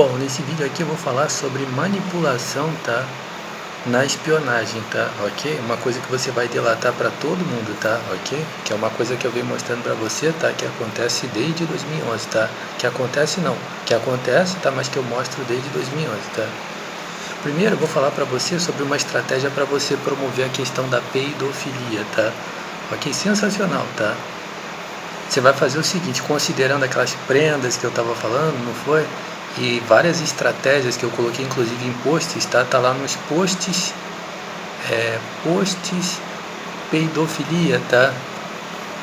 Bom, nesse vídeo aqui eu vou falar sobre manipulação, tá? Na espionagem, tá? Ok? Uma coisa que você vai delatar para todo mundo, tá? Ok? Que é uma coisa que eu venho mostrando para você, tá? Que acontece desde 2011, tá? Que acontece não, que acontece, tá? Mas que eu mostro desde 2011, tá? Primeiro eu vou falar para você sobre uma estratégia para você promover a questão da peidofilia, tá? Ok? Sensacional, tá? Você vai fazer o seguinte, considerando aquelas prendas que eu estava falando, não foi? E várias estratégias que eu coloquei, inclusive em posts, tá? Tá lá nos posts, posts peidofilia, tá?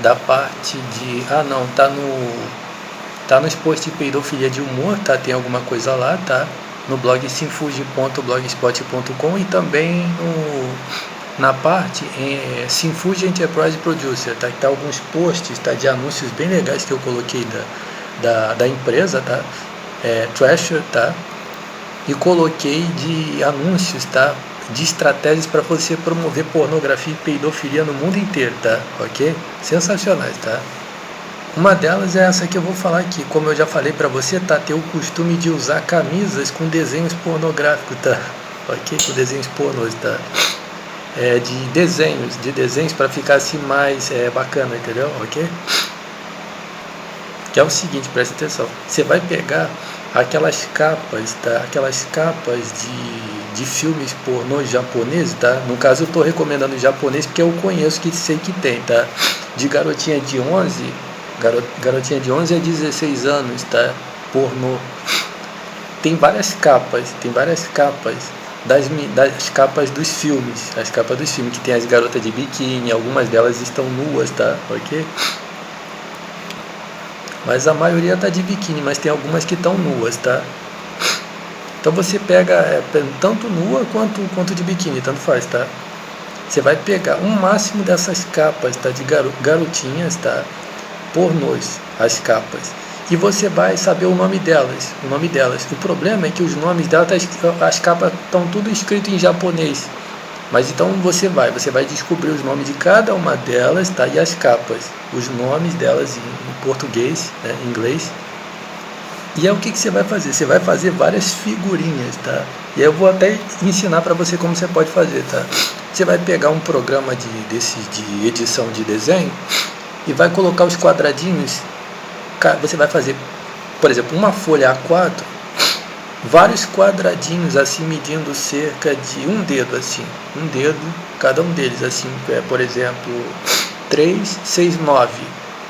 Da parte de, não, tá nos posts de peidofilia de humor, tá? Tem alguma coisa lá, tá? No blog sinfuge.blogspot.com e também na parte Sinfuge Enterprise Producer, tá? Que tá alguns posts, tá? De anúncios bem legais que eu coloquei da empresa, tá? Thrasher, tá? E coloquei de anúncios, tá? De estratégias para você promover pornografia e peidofilia no mundo inteiro, tá? Ok? Sensacionais, tá? Uma delas é essa que eu vou falar aqui. Como eu já falei para você, tá? Ter o costume de usar camisas com desenhos pornográficos, tá? Ok? Com desenhos pornôs, tá? De desenhos para ficar assim mais bacana, entendeu? Ok? Que é o seguinte, presta atenção. Você vai pegar aquelas capas, tá? Aquelas capas de filmes pornôs japoneses, tá? No caso eu estou recomendando japonês porque eu conheço, que sei que tem, tá? De garotinha de 11 a 16 anos, tá? Pornô. Tem várias capas das capas dos filmes, as capas dos filmes que tem as garotas de biquíni, algumas delas estão nuas, tá? Ok? Mas a maioria tá de biquíni, mas tem algumas que estão nuas, tá? Então você pega tanto nua quanto de biquíni, tanto faz, tá? Você vai pegar um máximo dessas capas, tá? De garotinhas, tá? Pornôs, as capas. E você vai saber o nome delas. O problema é que os nomes delas, as capas estão tudo escrito em japonês. Mas então você vai descobrir os nomes de cada uma delas, tá? E as capas, os nomes delas em português, né? Em inglês. E é o que você vai fazer? Você vai fazer várias figurinhas, tá? E eu vou até ensinar para você como você pode fazer, tá? Você vai pegar um programa de edição de desenho e vai colocar os quadradinhos. Você vai fazer, por exemplo, uma folha A4, vários quadradinhos assim, medindo cerca de um dedo, assim, cada um deles, assim, por exemplo, 3, 6, 9,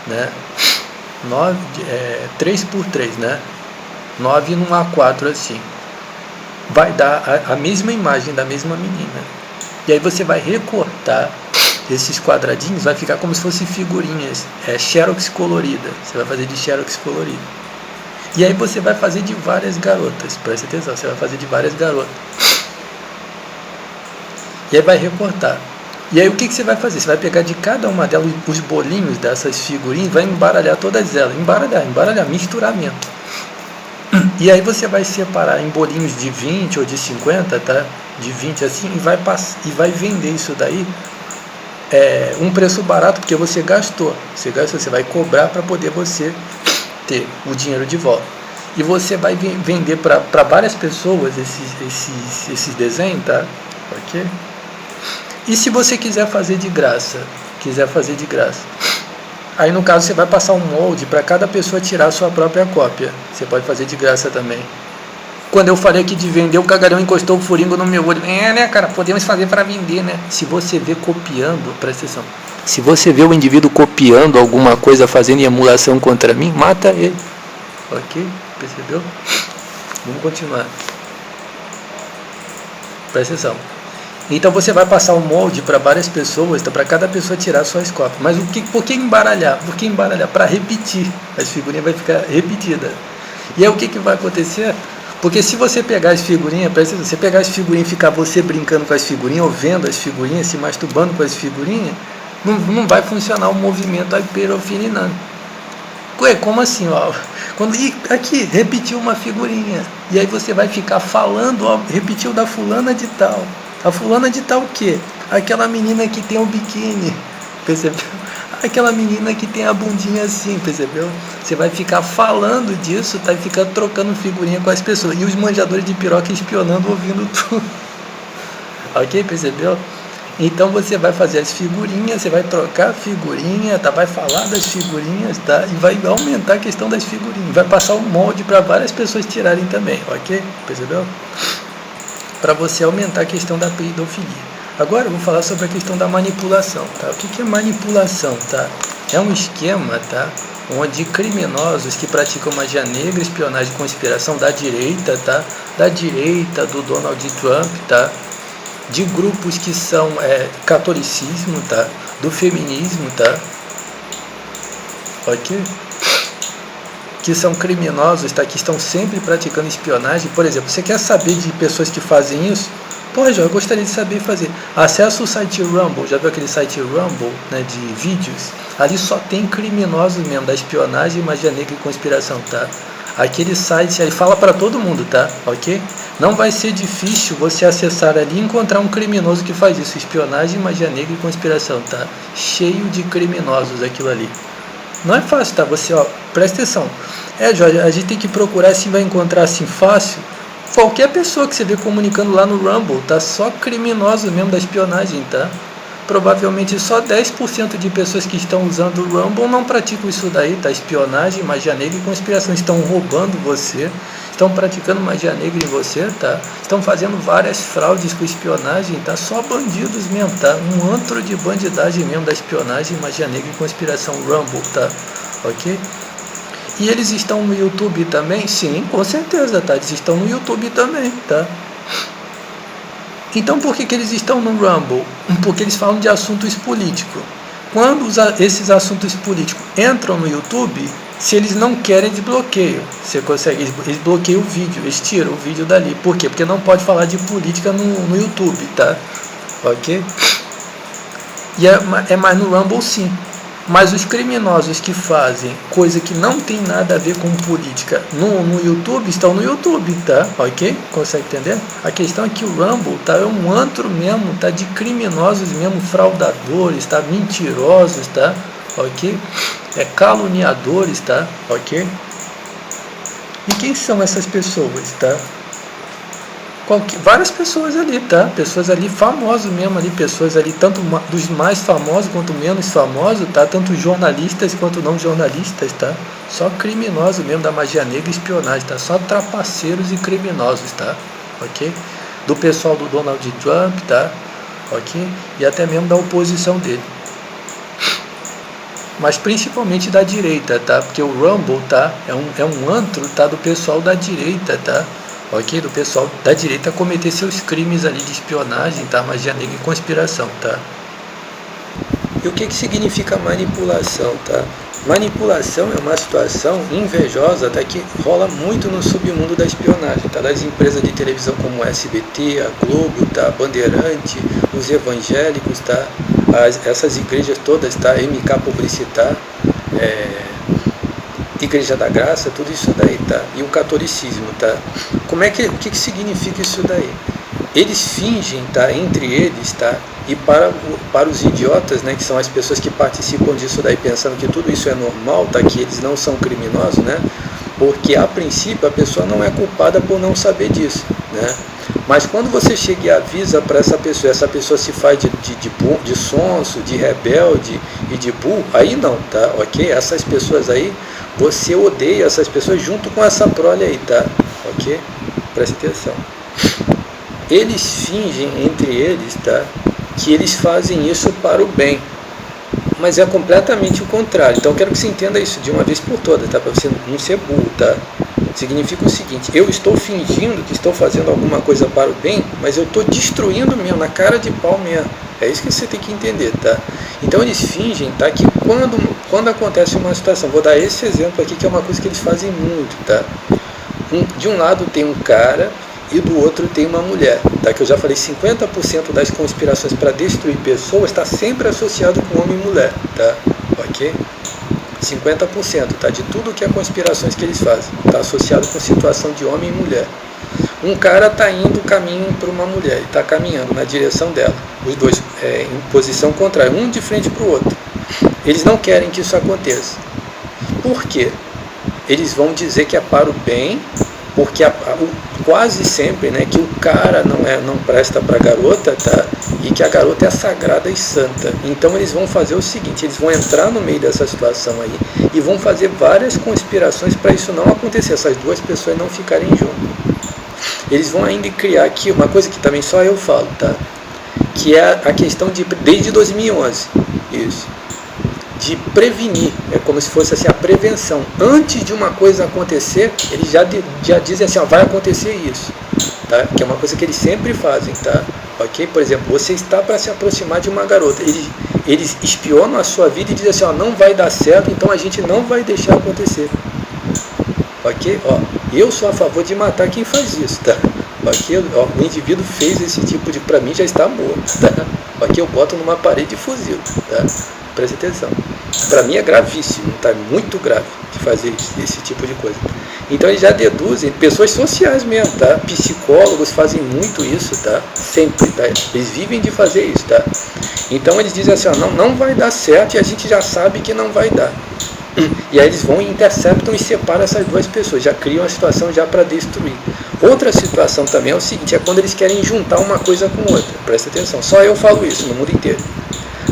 né? 3 por 3, né? 9 num A4 assim. Vai dar a mesma imagem da mesma menina. E aí você vai recortar esses quadradinhos, vai ficar como se fossem figurinhas, xerox colorida. Você vai fazer de xerox colorida. E aí você vai fazer de várias garotas, presta atenção, você vai fazer de várias garotas. E aí vai recortar. E aí o que você vai fazer? Você vai pegar de cada uma delas os bolinhos dessas figurinhas, vai embaralhar todas elas, embaralhar, misturar mesmo. E aí você vai separar em bolinhos de 20 ou de 50, tá? De 20 assim, e vai vender isso daí um preço barato, porque você gastou, você vai cobrar para poder você ter o dinheiro de volta. E você vai vender para várias pessoas esses desenhos, tá? Ok? E se você quiser fazer de graça, aí no caso você vai passar um molde para cada pessoa tirar a sua própria cópia. Você pode fazer de graça também. Quando eu falei aqui de vender, o cagalhão encostou o furingo no meu olho. Né, cara, podemos fazer para vender, né? Se você vê copiando, presta atenção. Se você vê o indivíduo copiando alguma coisa, fazendo emulação contra mim, mata ele. Ok? Percebeu? Vamos continuar. Presta atenção. Então você vai passar um molde para várias pessoas, para cada pessoa tirar suas cópias. Mas por que embaralhar? Para repetir. As figurinhas vai ficar repetida. E aí o que vai acontecer? Porque se você pegar as figurinhas, você pegar as figurinhas e ficar você brincando com as figurinhas, ou vendo as figurinhas, se masturbando com as figurinhas, não vai funcionar o movimento hiperofilia, não. Ué, como assim? Ó? Aqui, repetiu uma figurinha. E aí você vai ficar falando, ó, repetiu da fulana de tal. A fulana de tal o quê? Aquela menina que tem um biquíni. Percebeu? aquela menina que tem a bundinha assim, percebeu? Você vai ficar falando disso, tá? E ficar trocando figurinha com as pessoas. E os manjadores de piroca espionando, ouvindo tudo. Ok? Percebeu? Então você vai fazer as figurinhas, você vai trocar figurinha, tá? Vai falar das figurinhas, tá? E vai aumentar a questão das figurinhas. Vai passar o molde para várias pessoas tirarem também, ok? Percebeu? Para você aumentar a questão da pedofilia. Agora eu vou falar sobre a questão da manipulação, tá? O que é manipulação, tá? É um esquema, tá? Onde criminosos que praticam magia negra, espionagem e conspiração da direita, tá? Da direita do Donald Trump, tá? De grupos que são catolicismo, tá? Do feminismo, tá? Ok? Que são criminosos, tá? Que estão sempre praticando espionagem. Por exemplo, você quer saber de pessoas que fazem isso? Pô, eu gostaria de saber fazer. Acessa o site Rumble, já viu aquele site Rumble, né, de vídeos? Ali só tem criminosos mesmo, da espionagem, magia negra e conspiração, tá? Aquele site aí fala para todo mundo, tá? Ok? Não vai ser difícil você acessar ali e encontrar um criminoso que faz isso. Espionagem, magia negra e conspiração, tá? Cheio de criminosos aquilo ali. Não é fácil, tá? Você, ó, presta atenção. Jorge, a gente tem que procurar assim, vai encontrar assim fácil. Qualquer pessoa que você vê comunicando lá no Rumble, tá? Só criminosos mesmo da espionagem, tá? Provavelmente só 10% de pessoas que estão usando o Rumble não praticam isso daí, tá? Espionagem, magia negra e conspiração. Estão roubando você, estão praticando magia negra em você, tá? Estão fazendo várias fraudes com espionagem, tá? Só bandidos mesmo, tá? Um antro de bandidagem mesmo da espionagem, magia negra e conspiração Rumble, tá? Ok? E eles estão no YouTube também? Sim, com certeza, tá? Eles estão no YouTube também, tá? Então por que eles estão no Rumble? Porque eles falam de assuntos políticos. Quando esses assuntos políticos entram no YouTube, se eles não querem, eles bloqueiam. Você consegue, eles bloqueiam o vídeo, eles tiram o vídeo dali. Por quê? Porque não pode falar de política no YouTube, tá? Ok? E é mais no Rumble sim. Mas os criminosos que fazem coisa que não tem nada a ver com política no YouTube, estão no YouTube, tá? Ok? Consegue entender? A questão é que o Rumble, tá? É um antro mesmo, tá? De criminosos mesmo, fraudadores, tá? Mentirosos, tá? Ok? Caluniadores, tá? Ok? E quem são essas pessoas, tá? Várias pessoas ali, tá? Pessoas ali famosas mesmo ali, pessoas ali, tanto dos mais famosos quanto menos famosos, tá? Tanto jornalistas quanto não jornalistas, tá? Só criminosos mesmo da magia negra e espionagem, tá? Só trapaceiros e criminosos, tá? Ok? Do pessoal do Donald Trump, tá? Ok? E até mesmo da oposição dele. Mas principalmente da direita, tá? Porque o Rumble, tá? É um antro, tá? Do pessoal da direita, tá? Ok? Do pessoal da direita cometer seus crimes ali de espionagem, tá? Magia negra e conspiração, tá? E o que significa manipulação, tá? Manipulação é uma situação invejosa, tá? Que rola muito no submundo da espionagem, tá? Das empresas de televisão como o SBT, a Globo, tá? Bandeirante, os evangélicos, tá? Essas igrejas todas, tá? MK Publicitar, Igreja da Graça, tudo isso daí, tá? E o catolicismo, tá? O que significa isso daí? Eles fingem, tá? Entre eles, tá? E para os idiotas, né? Que são as pessoas que participam disso daí, pensando que tudo isso é normal, tá? Que eles não são criminosos, né? Porque a princípio a pessoa não é culpada por não saber disso, né? Mas quando você chega e avisa para essa pessoa se faz de sonso, de rebelde e de burro, aí não, tá? Ok? Essas pessoas aí, você odeia essas pessoas junto com essa prole aí, tá? Ok? Preste atenção. Eles fingem entre eles, tá? Que eles fazem isso para o bem. Mas é completamente o contrário. Então eu quero que você entenda isso de uma vez por todas, tá? Para você não ser burro, tá? Significa o seguinte: eu estou fingindo que estou fazendo alguma coisa para o bem, mas eu estou destruindo mesmo, na cara de pau mesmo. É isso que você tem que entender, tá? Então eles fingem, tá? Que quando acontece uma situação, vou dar esse exemplo aqui que é uma coisa que eles fazem muito, tá? De um lado tem um cara e do outro tem uma mulher, tá? Que eu já falei, 50% das conspirações para destruir pessoas está sempre associado com homem e mulher, tá? Ok? 50%, tá? De tudo que é conspirações que eles fazem, está associado com situação de homem e mulher. Um cara está indo caminho para uma mulher, está caminhando na direção dela, os dois em posição contrária, um de frente para o outro. Eles não querem que isso aconteça. Por quê? Eles vão dizer que é para o bem, porque quase sempre, né, que o cara não presta para a garota, tá? E que a garota é sagrada e santa. Então eles vão fazer o seguinte, eles vão entrar no meio dessa situação aí e vão fazer várias conspirações para isso não acontecer, essas duas pessoas não ficarem juntas. Eles vão ainda criar aqui uma coisa que também só eu falo, tá? Que é a questão de, desde 2011, isso, de prevenir, é como se fosse assim a prevenção. Antes de uma coisa acontecer, eles já dizem assim, ó, vai acontecer isso, tá? Que é uma coisa que eles sempre fazem, tá? Ok? Por exemplo, você está para se aproximar de uma garota, eles espionam a sua vida e dizem assim, ó, não vai dar certo, então a gente não vai deixar acontecer. Ok? Ó, eu sou a favor de matar quem faz isso, tá? Ok? Ó, o indivíduo fez esse tipo de, para mim já está morto, tá? Ok? Eu boto numa parede de fuzil, tá? Preste atenção. Para mim é gravíssimo, tá? Muito grave de fazer esse tipo de coisa. Então eles já deduzem, pessoas sociais mesmo, tá? Psicólogos fazem muito isso, tá? Sempre, tá? Eles vivem de fazer isso, tá? Então eles dizem assim, ó, não vai dar certo e a gente já sabe que não vai dar. E aí eles vão e interceptam e separam essas duas pessoas, já criam a situação já para destruir. Outra situação também é o seguinte, é quando eles querem juntar uma coisa com outra. Presta atenção, só eu falo isso no mundo inteiro.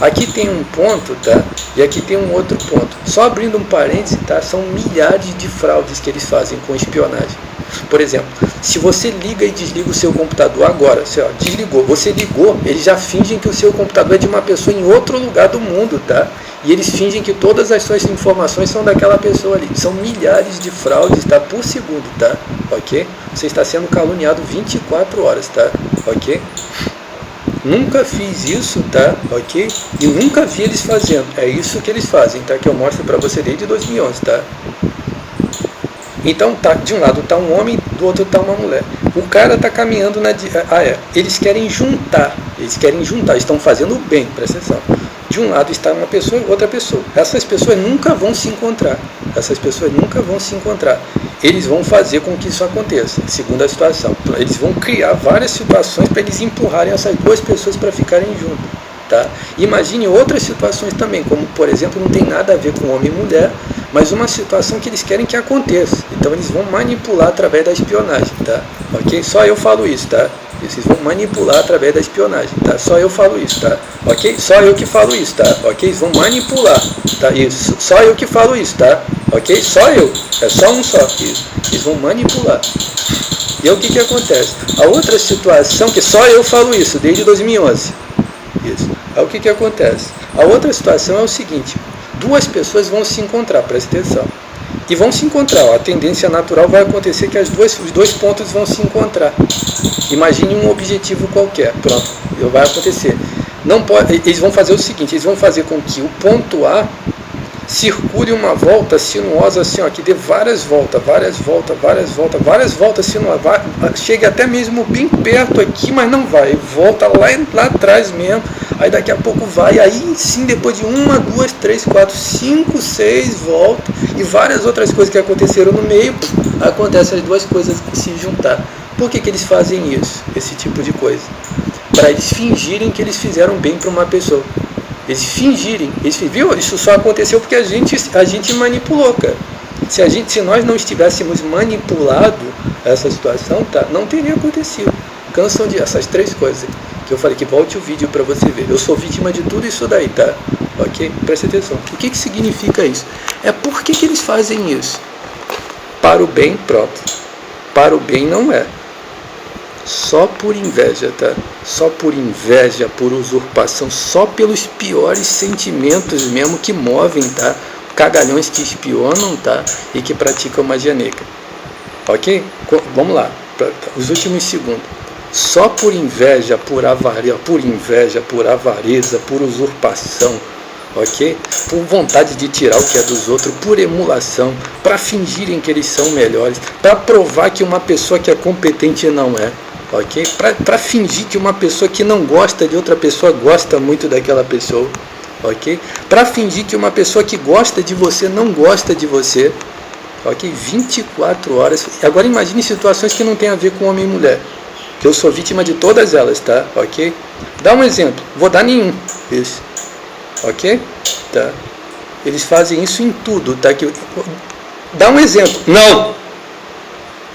Aqui tem um ponto, tá? E aqui tem um outro ponto. Só abrindo um parêntese, tá? São milhares de fraudes que eles fazem com espionagem. Por exemplo, se você liga e desliga o seu computador agora, você, ó, desligou, você ligou, eles já fingem que o seu computador é de uma pessoa em outro lugar do mundo, tá? E eles fingem que todas as suas informações são daquela pessoa ali. São milhares de fraudes, tá? Por segundo, tá? Ok? Você está sendo caluniado 24 horas, tá? Ok? Nunca fiz isso, tá? Ok? E nunca vi eles fazendo. É isso que eles fazem, tá? Que eu mostro pra você desde 2011, tá? Então, tá, de um lado tá um homem, do outro tá uma mulher. O cara tá caminhando na... eles querem juntar, estão fazendo o bem, presta atenção. De um lado está uma pessoa e outra pessoa. Essas pessoas nunca vão se encontrar. Eles vão fazer com que isso aconteça, segundo a situação. Eles vão criar várias situações para eles empurrarem essas duas pessoas para ficarem juntas. Tá? Imagine outras situações também, como por exemplo, não tem nada a ver com homem e mulher, mas uma situação que eles querem que aconteça. Então eles vão manipular através da espionagem, tá? Ok? Só eu falo isso, tá? Vocês vão manipular através da espionagem, tá? Só eu falo isso, tá? Ok? Só eu que falo isso, tá? Ok? Eles vão manipular, tá? Isso. Só eu que falo isso, tá? Ok? Só eu. É só um só. Isso. Eles vão manipular. E aí o que acontece? A outra situação, que só eu falo isso, desde 2011. Isso. Aí o que acontece? A outra situação é o seguinte, duas pessoas vão se encontrar, presta atenção. E vão se encontrar, ó, a tendência natural vai acontecer que os dois pontos vão se encontrar. Imagine um objetivo qualquer, pronto, vai acontecer. Não pode, eles vão fazer o seguinte, eles vão fazer com que o ponto A circule uma volta sinuosa assim, ó, que dê várias voltas sinuosas, chegue até mesmo bem perto aqui, mas não vai, volta lá atrás mesmo, aí daqui a pouco vai, aí sim, depois de 1, 2, 3, 4, 5, 6 voltas, e várias outras coisas que aconteceram no meio, acontecem as duas coisas se juntar. Por que eles fazem isso, esse tipo de coisa? Para eles fingirem que eles fizeram bem para uma pessoa. Eles fingirem, viu? Isso só aconteceu porque a gente manipulou, cara. Se nós não estivéssemos manipulado essa situação, tá? Não teria acontecido. Cansam de essas três coisas que eu falei, que volte o vídeo para você ver. Eu sou vítima de tudo isso daí, tá? Ok? Presta atenção. O que significa isso? É por que eles fazem isso? Para o bem próprio. Para o bem não é. Só por inveja, tá? Só por inveja, por usurpação, só pelos piores sentimentos mesmo que movem, tá? Cagalhões que espionam, tá? E que praticam magia negra. Ok? Vamos lá, os últimos segundos. Só por inveja, por avareza, por usurpação, ok? Por vontade de tirar o que é dos outros, por emulação, para fingirem que eles são melhores, para provar que uma pessoa que é competente não é. Ok? Para fingir que uma pessoa que não gosta de outra pessoa gosta muito daquela pessoa, ok? Para fingir que uma pessoa que gosta de você não gosta de você, ok? 24 horas. Agora imagine situações que não tem a ver com homem e mulher, que eu sou vítima de todas elas, tá? Ok? Dá um exemplo. Vou dar nenhum. Isso. Ok? Tá? Eles fazem isso em tudo, tá? Dá um exemplo. Não!